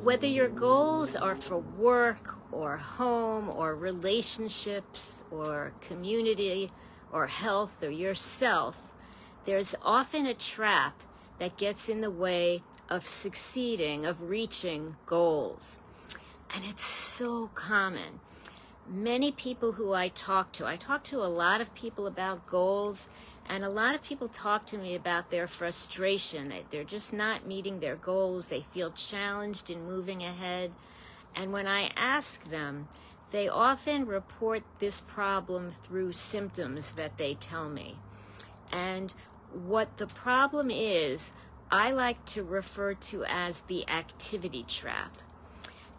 Whether your goals are for work or home or relationships or community or health or yourself, there's often a trap that gets in the way of succeeding, of reaching goals. And it's so common. Many people who I talk to a lot of people about goals, and a lot of people talk to me about their frustration. They're just not meeting their goals. They feel challenged in moving ahead. And when I ask them, they often report this problem through symptoms that they tell me. And what the problem is, I like to refer to as the activity trap.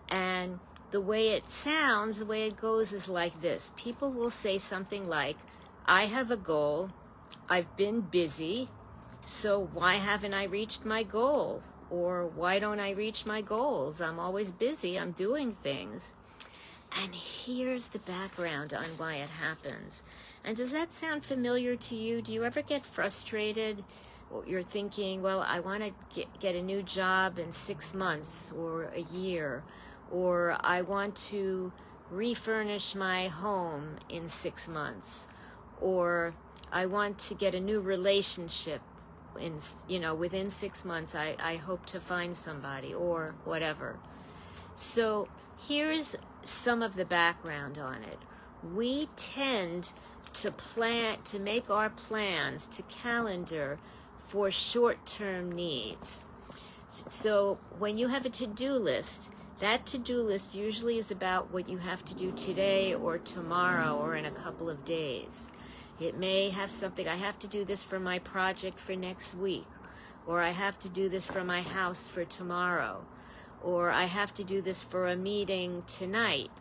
And the way it sounds, the way it goes is like this. People will say something like, I have a goal, I've been busy, so why haven't I reached my goal? Or why don't I reach my goals? I'm always busy, I'm doing things. And here's the background on why it happens. And does that sound familiar to you? Do you ever get frustrated? You're thinking, well, I want to get a new job in 6 months or a year, or I want to refurnish my home in 6 months, or I want to get a new relationship within 6 months. I hope to find somebody, or whatever. So here's some of the background on it. We tend to make our plans, to calendar for short-term needs. So when you have a to-do list, that to-do list usually is about what you have to do today or tomorrow or in a couple of days. It may have something, I have to do this for my project for next week, or I have to do this for my house for tomorrow, or I have to do this for a meeting tonight.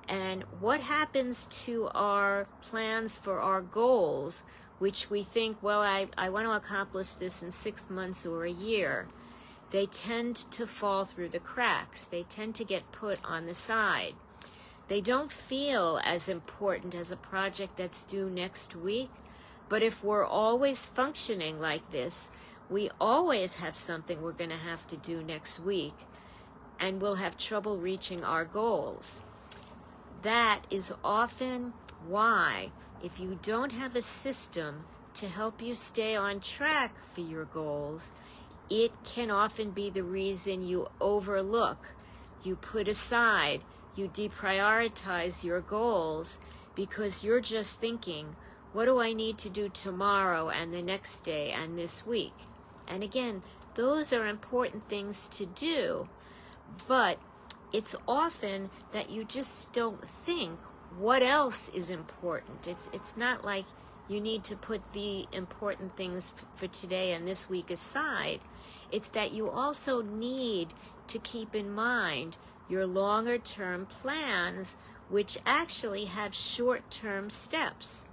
And what happens to our plans for our goals, which we think, well, I want to accomplish this in 6 months or a year, they tend to fall through the cracks. They tend to get put on the side. They don't feel as important as a project that's due next week, but if we're always functioning like this, we always have something we're going to have to do next week, and we'll have trouble reaching our goals. That is often why, if you don't have a system to help you stay on track for your goals, it can often be the reason you overlook, you put aside, you deprioritize your goals because you're just thinking, what do I need to do tomorrow and the next day and this week? And again, those are important things to do, but it's often that you just don't think what else is important. It's not like you need to put the important things for today and this week aside. It's that you also need to keep in mind your longer term plans, which actually have short-term steps.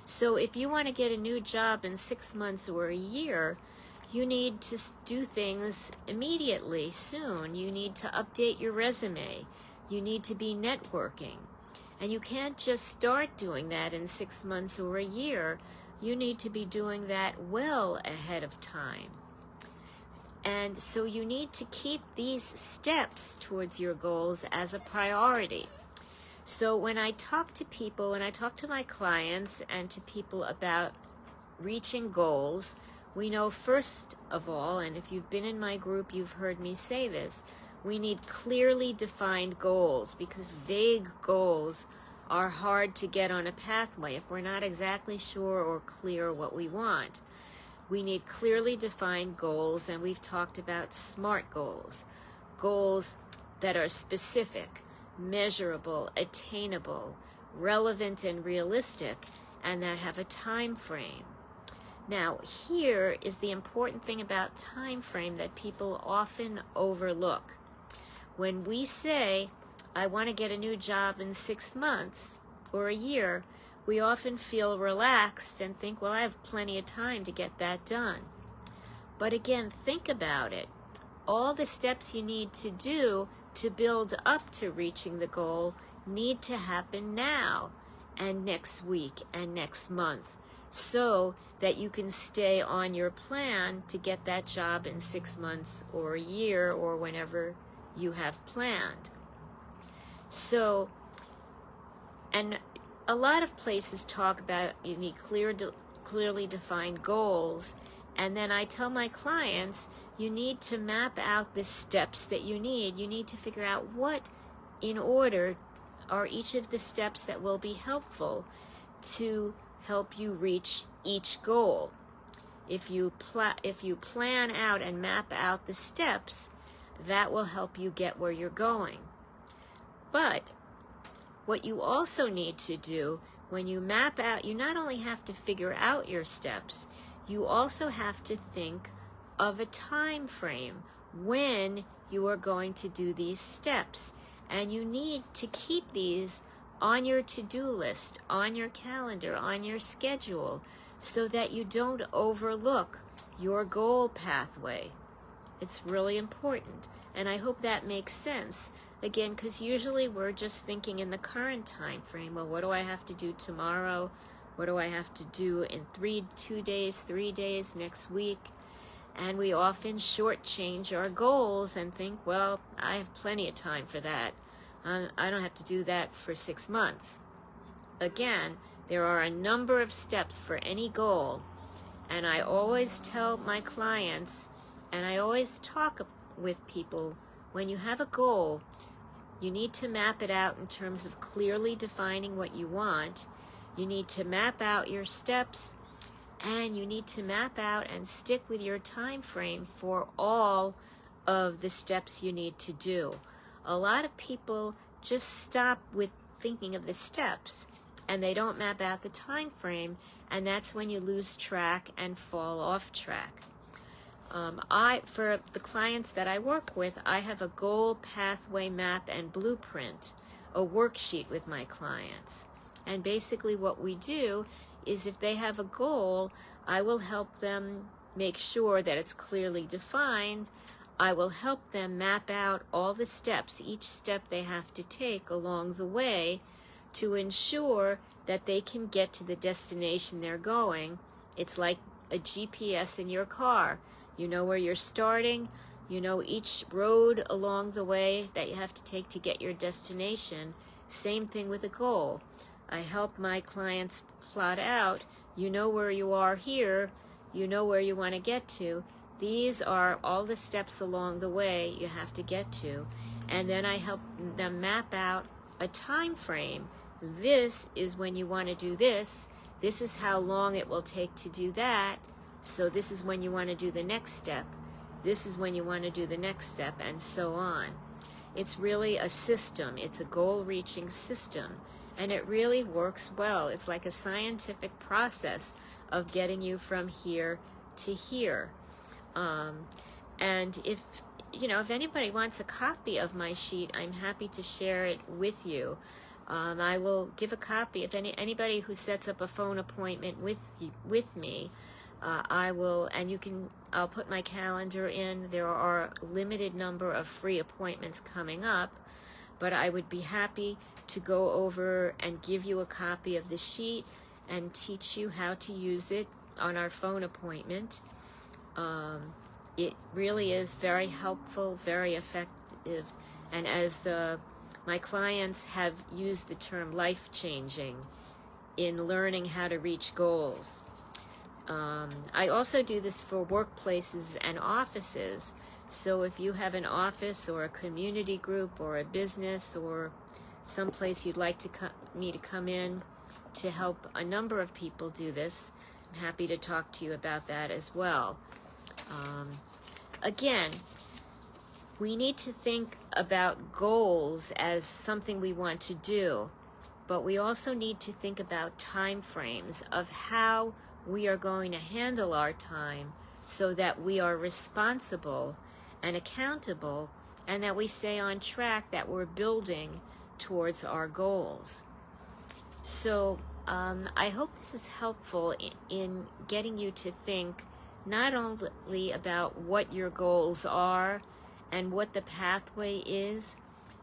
So if you want to get a new job in 6 months or a year, you need to do things immediately, soon. You need to update your resume. You need to be networking. And you can't just start doing that in 6 months or a year. You need to be doing that well ahead of time. And so you need to keep these steps towards your goals as a priority. So when I talk to people, when I talk to my clients and to people about reaching goals, we know first of all, and if you've been in my group, you've heard me say this, we need clearly defined goals, because vague goals are hard to get on a pathway if we're not exactly sure or clear what we want. We need clearly defined goals, and we've talked about SMART goals. Goals that are specific, measurable, attainable, relevant and realistic, and that have a time frame. Now, here is the important thing about time frame that people often overlook. When we say, I want to get a new job in 6 months or a year, we often feel relaxed and think, well, I have plenty of time to get that done. But again, think about it. All the steps you need to do to build up to reaching the goal need to happen now and next week and next month. so that you can stay on your plan to get that job in 6 months or a year or whenever you have planned. So, and a lot of places talk about you need clearly defined goals, and then I tell my clients you need to map out the steps that you need. You need to figure out what in order are each of the steps that will be helpful to help you reach each goal. If you plan out and map out the steps, that will help you get where you're going. But what you also need to do when you map out, you not only have to figure out your steps, you also have to think of a time frame when you are going to do these steps. And you need to keep these on your to-do list, on your calendar, on your schedule, so that you don't overlook your goal pathway. It's really important. And I hope that makes sense. Again, because usually we're just thinking in the current time frame. Well, what do I have to do tomorrow? What do I have to do in 2 days, 3 days, next week? And we often shortchange our goals and think, well, I have plenty of time for that. I don't have to do that for 6 months. Again, there are a number of steps for any goal. And I always tell my clients, and I always talk with people, when you have a goal, you need to map it out in terms of clearly defining what you want. You need to map out your steps, and you need to map out and stick with your time frame for all of the steps you need to do. A lot of people just stop with thinking of the steps, and they don't map out the time frame, and that's when you lose track and fall off track. For the clients that I work with, I have a goal pathway map and blueprint, a worksheet with my clients. And basically what we do is if they have a goal, I will help them make sure that it's clearly defined. I will help them map out all the steps, each step they have to take along the way to ensure that they can get to the destination they're going. It's like a GPS in your car. You know where you're starting, you know each road along the way that you have to take to get your destination. Same thing with a goal. I help my clients plot out, you know where you are here, you know where you want to get to. These are all the steps along the way you have to get to. And then I help them map out a time frame. This is when you want to do this. This is how long it will take to do that. So this is when you want to do the next step. This is when you want to do the next step, and so on. It's really a system. It's a goal-reaching system. And it really works well. It's like a scientific process of getting you from here to here. And if anybody wants a copy of my sheet, I'm happy to share it with you. I will give a copy if anybody who sets up a phone appointment with me. I'll put my calendar in. There are a limited number of free appointments coming up, but I would be happy to go over and give you a copy of the sheet and teach you how to use it on our phone appointment. It really is very helpful, very effective, and as my clients have used the term life-changing in learning how to reach goals. I also do this for workplaces and offices. So if you have an office or a community group or a business or someplace you'd like me to come in to help a number of people do this, I'm happy to talk to you about that as well. Again, we need to think about goals as something we want to do, but we also need to think about time frames of how we are going to handle our time so that we are responsible and accountable and that we stay on track, that we're building towards our goals. So I hope this is helpful in getting you to think not only about what your goals are and what the pathway is,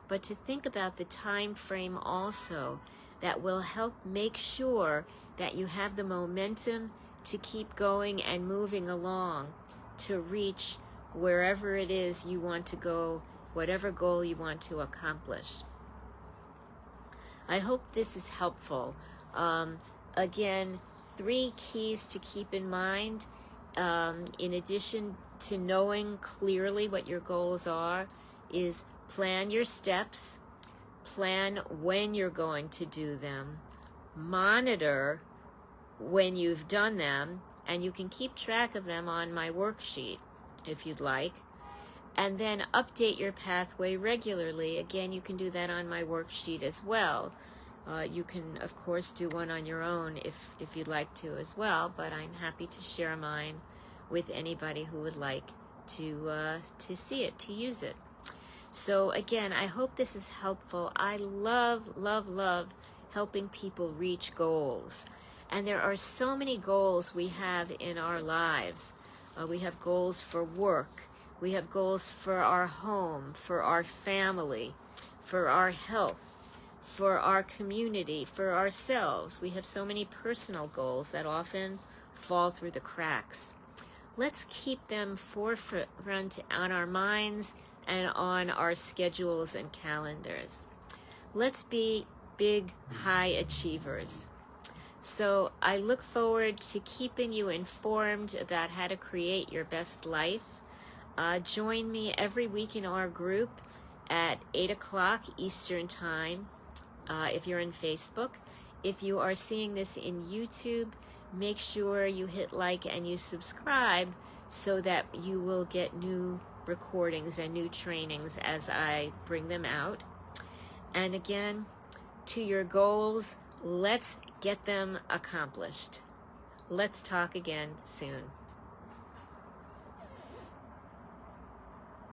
but to think about the time frame also, that will help make sure that you have the momentum to keep going and moving along to reach wherever it is you want to go, whatever goal you want to accomplish. I hope this is helpful. Again, 3 keys to keep in mind, in addition to knowing clearly what your goals are, is plan your steps, plan when you're going to do them, monitor when you've done them, and you can keep track of them on my worksheet if you'd like, and then update your pathway regularly. Again, you can do that on my worksheet as well. You can, of course, do one on your own if you'd like to as well, but I'm happy to share mine with anybody who would like to see it, to use it. So again, I hope this is helpful. I love, love, love helping people reach goals. And there are so many goals we have in our lives. We have goals for work. We have goals for our home, for our family, for our health, for our community, for ourselves. We have so many personal goals that often fall through the cracks. Let's keep them forefront on our minds and on our schedules and calendars. Let's be big, high achievers. So I look forward to keeping you informed about how to create your best life. Join me every week in our group at 8 o'clock Eastern Time if you're in Facebook. If you are seeing this in YouTube, make sure you hit like and you subscribe so that you will get new recordings and new trainings as I bring them out. And again, to your goals, let's get them accomplished. Let's talk again soon.